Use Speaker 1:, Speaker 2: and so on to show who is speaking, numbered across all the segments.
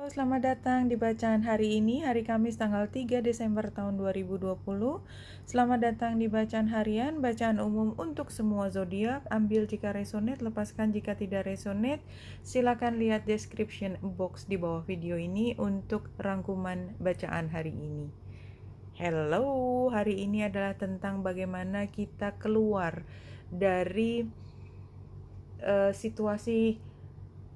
Speaker 1: Selamat datang di bacaan hari ini, hari Kamis tanggal 3 Desember tahun 2020. Selamat datang di bacaan harian, bacaan umum untuk semua zodiak. Ambil jika resonate, lepaskan jika tidak resonate. Silakan lihat description box di bawah video ini untuk rangkuman bacaan hari ini. Hello, hari ini adalah tentang bagaimana kita keluar dari situasi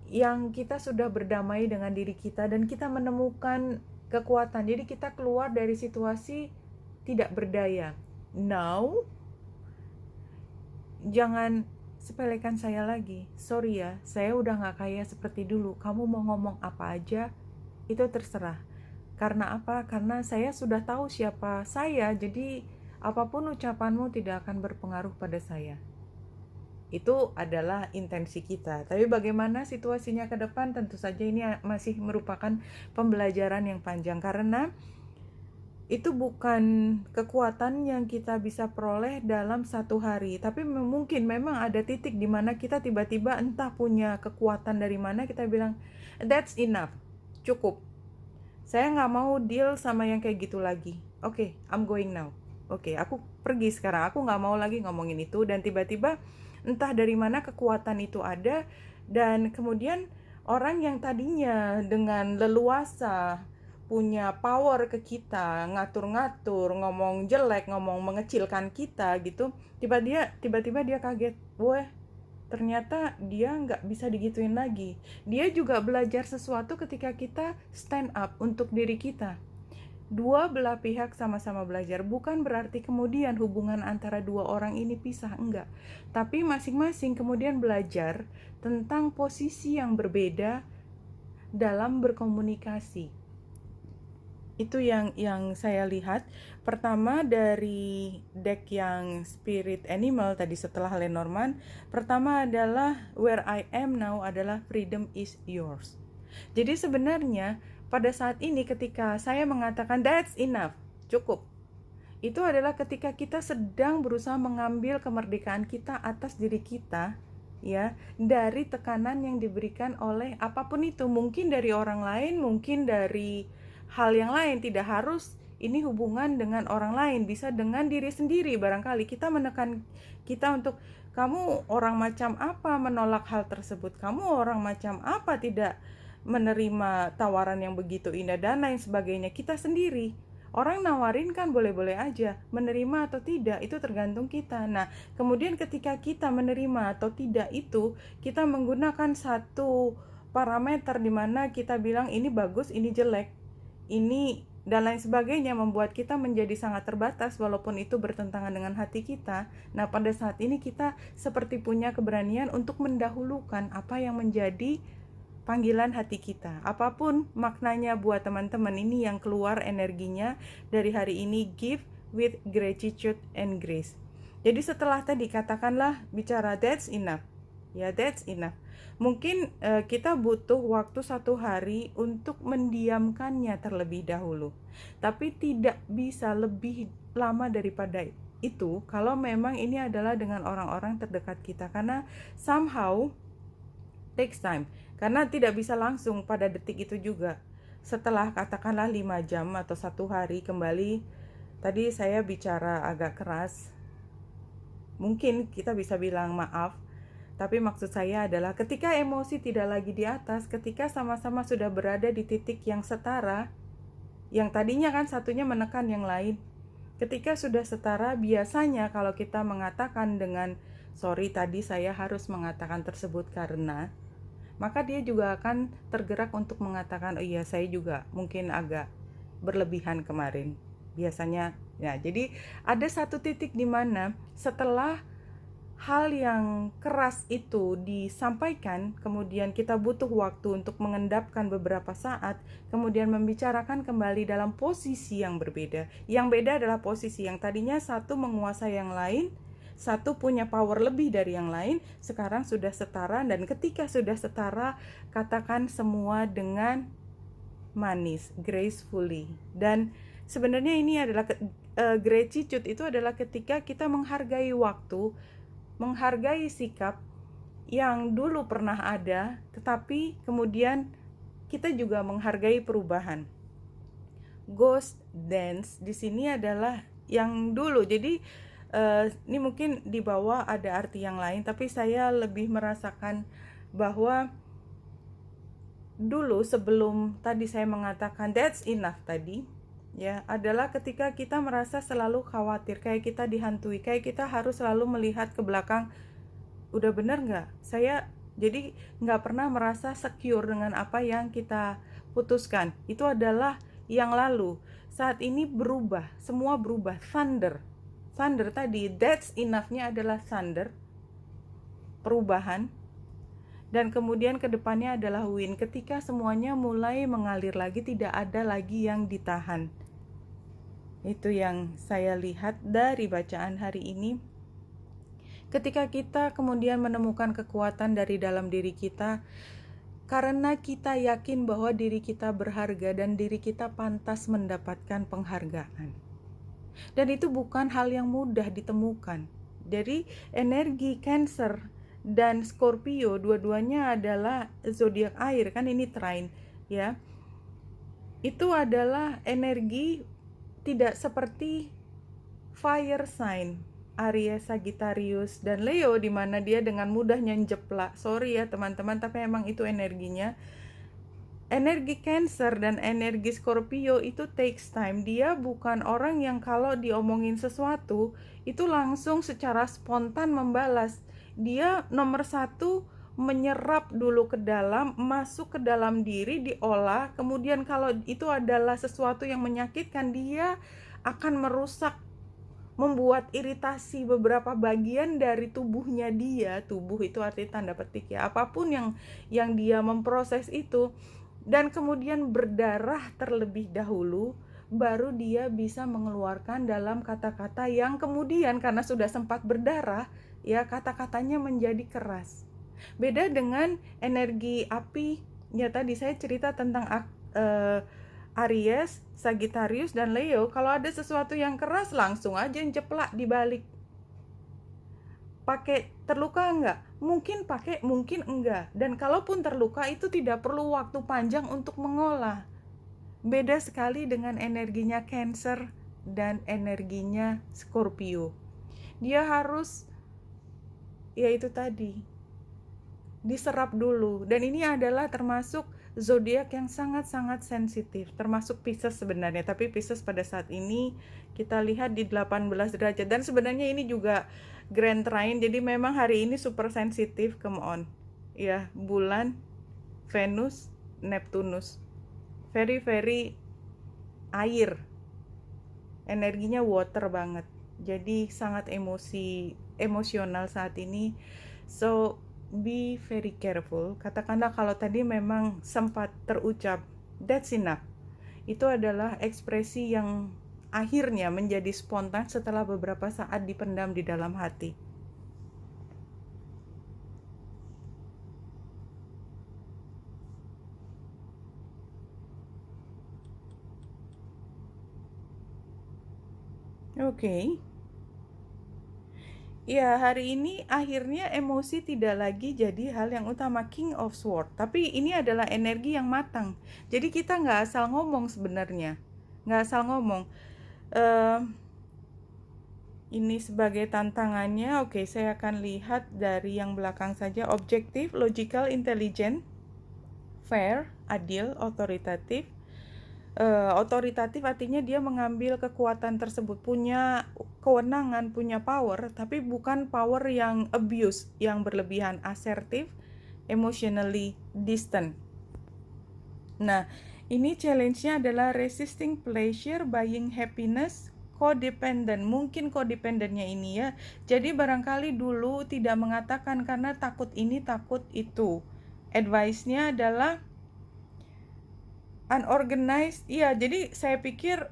Speaker 1: yang kita sudah berdamai dengan diri kita dan kita menemukan kekuatan. Jadi kita keluar dari situasi tidak berdaya. Now, jangan sepelekan saya lagi. Sorry ya, saya udah gak kaya seperti dulu. Kamu mau ngomong apa aja, itu terserah. Karena apa? Karena saya sudah tahu siapa saya, jadi apapun ucapanmu tidak akan berpengaruh pada saya. Itu adalah intensi kita. Tapi bagaimana situasinya ke depan, tentu saja ini masih merupakan pembelajaran yang panjang, karena itu bukan kekuatan yang kita bisa peroleh dalam satu hari. Tapi mungkin memang ada titik di mana kita tiba-tiba entah punya kekuatan dari mana, kita bilang, that's enough, cukup. Saya nggak mau deal sama yang kayak gitu lagi. Oke, I'm going now. Oke, aku pergi sekarang. Aku nggak mau lagi ngomongin itu. Dan tiba-tiba entah dari mana kekuatan itu ada, dan kemudian orang yang tadinya dengan leluasa punya power ke kita, ngatur-ngatur, ngomong jelek, ngomong mengecilkan kita gitu, tiba-tiba dia kaget, wah ternyata dia nggak bisa digituin lagi. Dia juga belajar sesuatu ketika kita stand up untuk diri kita. Dua belah pihak sama-sama belajar, bukan berarti kemudian hubungan antara dua orang ini pisah, enggak. Tapi masing-masing kemudian belajar tentang posisi yang berbeda dalam berkomunikasi. Itu yang saya lihat. Pertama dari deck yang Spirit Animal tadi setelah Lenormand, pertama adalah Where I Am Now adalah Freedom is Yours. Jadi sebenarnya pada saat ini ketika saya mengatakan that's enough, cukup, itu adalah ketika kita sedang berusaha mengambil kemerdekaan kita atas diri kita, ya, dari tekanan yang diberikan oleh apapun itu, mungkin dari orang lain, mungkin dari hal yang lain, tidak harus ini hubungan dengan orang lain, bisa dengan diri sendiri. Barangkali kita menekan kita untuk, kamu orang macam apa menolak hal tersebut, kamu orang macam apa tidak menerima tawaran yang begitu indah dan lain sebagainya. Kita sendiri, orang nawarin kan boleh-boleh aja, menerima atau tidak itu tergantung kita. Nah, kemudian ketika kita menerima atau tidak itu, kita menggunakan satu parameter di mana kita bilang ini bagus, ini jelek, ini dan lain sebagainya, membuat kita menjadi sangat terbatas walaupun itu bertentangan dengan hati kita. Nah, pada saat ini kita seperti punya keberanian untuk mendahulukan apa yang menjadi panggilan hati kita. Apapun maknanya buat teman-teman ini yang keluar energinya dari hari ini, give with gratitude and grace. Jadi setelah tadi katakanlah bicara that's enough. Ya, that's enough. Mungkin kita butuh waktu 1 hari untuk mendiamkannya terlebih dahulu. Tapi tidak bisa lebih lama daripada itu kalau memang ini adalah dengan orang-orang terdekat kita, karena somehow takes time. Karena tidak bisa langsung pada detik itu juga. Setelah katakanlah 5 jam atau 1 hari kembali, tadi saya bicara agak keras, mungkin kita bisa bilang maaf. Tapi maksud saya adalah ketika emosi tidak lagi di atas, ketika sama-sama sudah berada di titik yang setara, yang tadinya kan satunya menekan yang lain, ketika sudah setara, biasanya kalau kita mengatakan dengan sorry tadi saya harus mengatakan tersebut karena, maka dia juga akan tergerak untuk mengatakan, oh iya saya juga mungkin agak berlebihan kemarin. Biasanya, ya jadi ada satu titik di mana setelah hal yang keras itu disampaikan, kemudian kita butuh waktu untuk mengendapkan beberapa saat, kemudian membicarakan kembali dalam posisi yang berbeda. Yang beda adalah posisi yang tadinya satu menguasai yang lain, satu punya power lebih dari yang lain, sekarang sudah setara. Dan ketika sudah setara, katakan semua dengan manis, gracefully. Dan sebenarnya ini adalah gratitude itu adalah ketika kita menghargai waktu, menghargai sikap yang dulu pernah ada, tetapi kemudian kita juga menghargai perubahan. Ghost dance di sini adalah yang dulu. Jadi ini mungkin di bawah ada arti yang lain, tapi saya lebih merasakan bahwa dulu sebelum tadi saya mengatakan that's enough tadi, ya, adalah ketika kita merasa selalu khawatir, kayak kita dihantui, kayak kita harus selalu melihat ke belakang, udah bener nggak? Saya jadi nggak pernah merasa secure dengan apa yang kita putuskan. Itu adalah yang lalu. Saat ini berubah, semua berubah. Thunder tadi, that's enough-nya adalah thunder, perubahan. Dan kemudian kedepannya adalah win, ketika semuanya mulai mengalir lagi, tidak ada lagi yang ditahan. Itu yang saya lihat dari bacaan hari ini. Ketika kita kemudian menemukan kekuatan dari dalam diri kita, karena kita yakin bahwa diri kita berharga dan diri kita pantas mendapatkan penghargaan. Dan itu bukan hal yang mudah ditemukan. Jadi energi Cancer dan Scorpio dua-duanya adalah zodiak air, kan ini trine, ya. Itu adalah energi tidak seperti fire sign Aries, Sagittarius, dan Leo, di mana dia dengan mudahnya jeplak. Sorry ya teman-teman, tapi emang itu energinya. Energi Cancer dan energi Scorpio itu takes time. Dia bukan orang yang kalau diomongin sesuatu itu langsung secara spontan membalas. Dia nomor satu menyerap dulu ke dalam, masuk ke dalam diri, diolah. Kemudian kalau itu adalah sesuatu yang menyakitkan, dia akan merusak, membuat iritasi beberapa bagian dari tubuhnya dia. Tubuh itu arti tanda petik ya, apapun yang dia memproses itu. Dan kemudian berdarah terlebih dahulu, baru dia bisa mengeluarkan dalam kata-kata yang kemudian karena sudah sempat berdarah, ya, kata-katanya menjadi keras. Beda dengan energi api, ya tadi saya cerita tentang Aries, Sagittarius, dan Leo. Kalau ada sesuatu yang keras, langsung aja jeplak dibalik. Pakai terluka enggak? Mungkin pakai, mungkin enggak. Dan kalaupun terluka, itu tidak perlu waktu panjang untuk mengolah. Beda sekali dengan energinya Cancer dan energinya Scorpio. Dia harus, ya itu tadi, diserap dulu. Dan ini adalah termasuk zodiak yang sangat-sangat sensitif, termasuk Pisces sebenarnya. Tapi Pisces pada saat ini kita lihat di 18 derajat. Dan sebenarnya ini juga Grand Trine, jadi memang hari ini super sensitif, come on. Ya, bulan, Venus, Neptunus. Very air. Energinya water banget. Jadi sangat emosional saat ini. So, be very careful. Katakanlah kalau tadi memang sempat terucap that's enough, itu adalah ekspresi yang akhirnya menjadi spontan setelah beberapa saat dipendam di dalam hati. Oke. Ya, hari ini akhirnya emosi tidak lagi jadi hal yang utama, King of Swords. Tapi ini adalah energi yang matang. Jadi kita nggak asal ngomong sebenarnya. Nggak asal ngomong. Ini sebagai tantangannya, oke, saya akan lihat dari yang belakang saja. Objektif, logical, intelligent, fair, adil, otoritatif. Otoritatif artinya dia mengambil kekuatan tersebut, punya kewenangan, punya power, tapi bukan power yang abuse, yang berlebihan. Asertif, emotionally distant. Nah, ini challenge-nya adalah resisting pleasure, buying happiness, codependent. Mungkin codependennya ini ya. Jadi barangkali dulu tidak mengatakan karena takut ini, takut itu. Advice-nya adalah unorganized. Iya, jadi saya pikir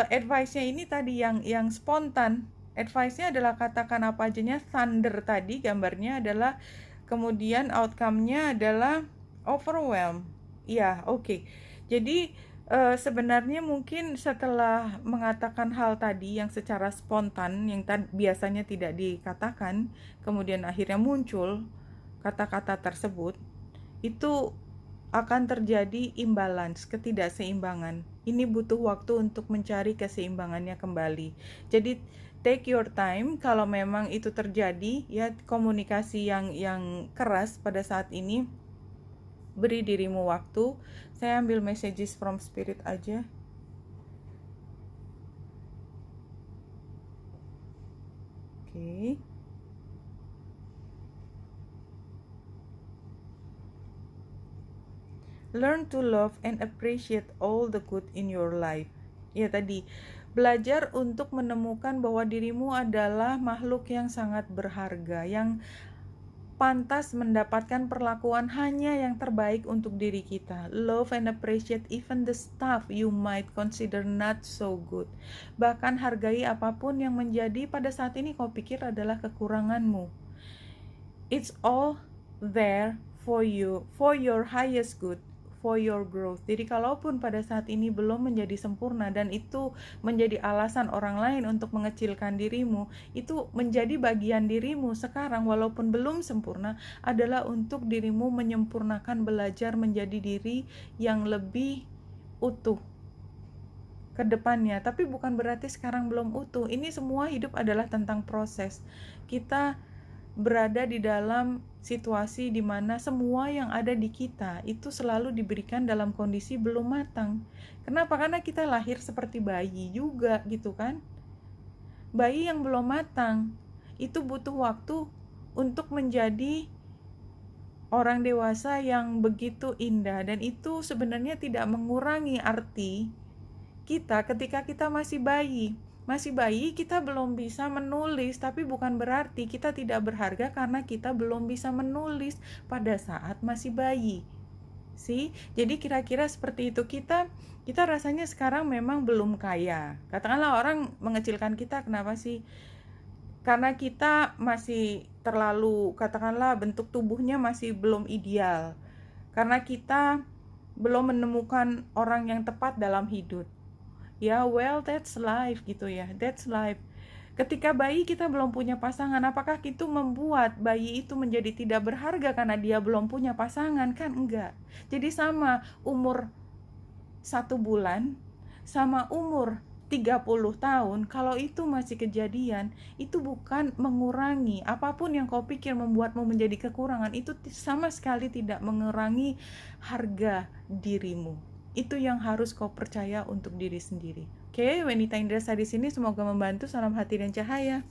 Speaker 1: advice-nya ini tadi yang spontan. Advice-nya adalah katakan apa ajanya. Thunder tadi gambarnya adalah, kemudian outcome-nya adalah overwhelm. Iya, oke. Jadi sebenarnya mungkin setelah mengatakan hal tadi yang secara spontan, yang biasanya tidak dikatakan, kemudian akhirnya muncul kata-kata tersebut, itu akan terjadi imbalance, ketidakseimbangan. Ini butuh waktu untuk mencari keseimbangannya kembali. Jadi take your time kalau memang itu terjadi, ya komunikasi yang keras pada saat ini. Beri dirimu waktu. Saya ambil messages from spirit aja. Oke. Learn to love and appreciate all the good in your life. Ya tadi, belajar untuk menemukan bahwa dirimu adalah makhluk yang sangat berharga, yang pantas mendapatkan perlakuan hanya yang terbaik untuk diri kita. Love and appreciate even the stuff you might consider not so good. Bahkan hargai apapun yang menjadi pada saat ini kau pikir adalah kekuranganmu. It's all there for you, for your highest good, for your growth. Jadi kalaupun pada saat ini belum menjadi sempurna dan itu menjadi alasan orang lain untuk mengecilkan dirimu, itu menjadi bagian dirimu sekarang walaupun belum sempurna adalah untuk dirimu menyempurnakan, belajar menjadi diri yang lebih utuh ke depannya. Tapi bukan berarti sekarang belum utuh. Ini semua hidup adalah tentang proses. Kita berada di dalam situasi di mana semua yang ada di kita itu selalu diberikan dalam kondisi belum matang. Kenapa? Karena kita lahir seperti bayi juga gitu kan. Bayi yang belum matang itu butuh waktu untuk menjadi orang dewasa yang begitu indah, dan itu sebenarnya tidak mengurangi arti kita ketika kita masih bayi. Masih bayi kita belum bisa menulis, tapi bukan berarti kita tidak berharga karena kita belum bisa menulis pada saat masih bayi. Jadi kira-kira seperti itu. Kita rasanya sekarang memang belum kaya. Katakanlah orang mengecilkan kita, kenapa sih? Karena kita masih terlalu, katakanlah bentuk tubuhnya masih belum ideal. Karena kita belum menemukan orang yang tepat dalam hidup. Ya, well, that's life gitu ya, that's life. Ketika bayi kita belum punya pasangan, apakah itu membuat bayi itu menjadi tidak berharga karena dia belum punya pasangan? Kan enggak. Jadi sama umur 1 bulan sama umur 30 tahun, kalau itu masih kejadian, itu bukan mengurangi. Apapun yang kau pikir membuatmu menjadi kekurangan, itu sama sekali tidak mengurangi harga dirimu. Itu yang harus kau percaya untuk diri sendiri. Oke, Wanita Indrasa di sini semoga membantu. Salam hati dan cahaya.